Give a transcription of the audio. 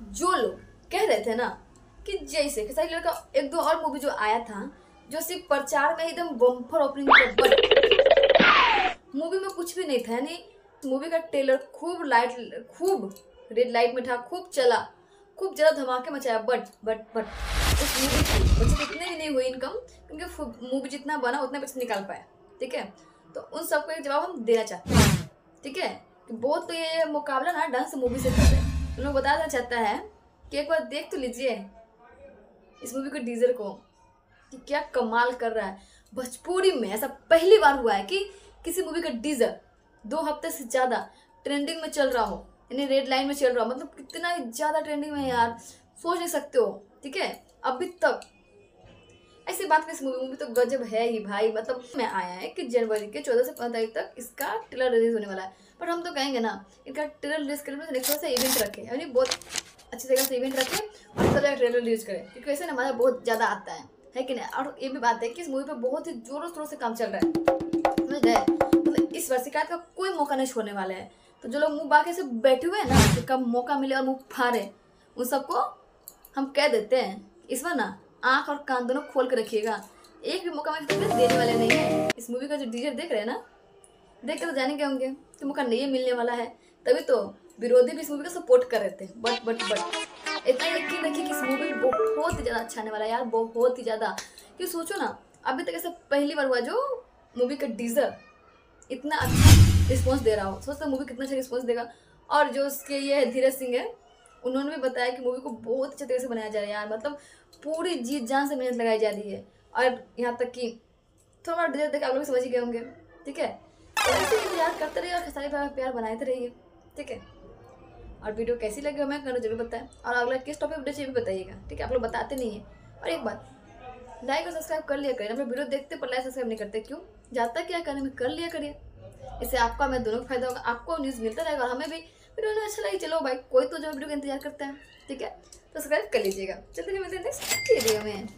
जो लोग कह रहे थे ना कि जैसे खेसारी लाल का एक दो और मूवी जो आया था जो सिर्फ प्रचार में एकदम बम्पर ओपनिंग मूवी में कुछ भी नहीं था, यानी मूवी का ट्रेलर खूब रेड लाइट में था, खूब चला, खूब ज्यादा धमाके मचाया, बट उस मूवी की बचत इतने भी नहीं हुई इनकम, क्योंकि मूवी जितना बना उतना पैसा निकाल पाया। ठीक है, तो उन सबको एक जवाब हम देना चाहते हैं। ठीक है, कि बहुत तो ये मुकाबला ना ढंग से मूवी से कर रहे हैं, तो लोग बताना चाहता है कि एक बार देख तो लीजिए इस मूवी के डीजर को कि क्या कमाल कर रहा है। भोजपुरी में ऐसा पहली बार हुआ है कि किसी मूवी का डीजर 2 हफ्ते से ज्यादा ट्रेंडिंग में चल रहा हो, यानी रेड लाइन में चल रहा हो, मतलब कितना ज्यादा ट्रेंडिंग में है यार, सोच नहीं सकते हो। ठीक है, अभी तक ऐसी बात की मूवी तो गजब है ही भाई। मतलब में आया है कि जनवरी के 14 से 15 तारीख तक इसका ट्रेलर रिलीज होने वाला है, पर हम तो कहेंगे ना इनका ट्रेलर रिलीज करने में नेक्स्ट इवेंट रखे, यानी बहुत अच्छी जगह से इवेंट रखे और तब जाकर ट्रेलर रिलीज करें, क्योंकि वैसे ना मजा बहुत ज्यादा आता है कि नहीं। और ये भी बात है कि इस मूवी पे बहुत ही जोरों शोरों से काम चल रहा है, समझ गए। मतलब इस बार शिकायत का कोई मौका नहीं छोड़ने वाले हैं। तो जो लोग मुंह बाके से बैठे हुए हैं ना कि कब मौका मिले और मुंह फाड़े, उन सबको हम कह देते हैं इस बार ना आंख और कान दोनों खोल के रखिएगा, एक भी मौका देने वाले नहीं है। इस मूवी का जो डीजर देख रहे हैं ना, देख के तो जानेंगे होंगे कि मौका नहीं मिलने वाला है, तभी तो विरोधी भी इस मूवी का सपोर्ट कर रहे थे। बट इतना यकीन रखिए कि इस मूवी बहुत ही ज्यादा अच्छा आने वाला है यार, बहुत ही ज्यादा। कि सोचो ना, अभी तक ऐसा पहली बार हुआ जो मूवी का डीजर इतना अच्छा रिस्पॉन्स दे रहा हो। सोचता मूवी कितना अच्छा रिस्पॉन्स देगा। और जो उसके ये धीरज सिंह है, उन्होंने भी बताया कि मूवी को बहुत अच्छे तरीके से बनाया जा रहा है यार, मतलब पूरी जी जान से मेहनत लगाई जा रही है। और यहाँ तक कि थोड़ा डीजर देख आप लोग समझ ही गए होंगे। ठीक है, तो ऐसे इंतजार करते रहिए और खेसारी भाई प्यार बनाते रहिए। ठीक है, और वीडियो कैसी लगी हमें करना जरूर बताएं, और अगला किस टॉपिक वीडियो चाहिए भी बताइएगा। ठीक है, आप लोग बताते नहीं है। और एक बात, लाइक और सब्सक्राइब कर लिया करिए, हम लोग वीडियो देखते पर लाइक सब्सक्राइब नहीं करते, क्यों? जाता क्या करने में, कर लिया करिए। इससे आपका हमें दोनों को फायदा होगा, आपको न्यूज़ मिलता रहेगा और हमें भी वीडियो अच्छा लगे। चलो भाई, कोई तो जो वीडियो का इंतजार करता है। ठीक है, तो सब्सक्राइब कर लीजिएगा। चलते मिलते हैं नेक्स्ट वीडियो में।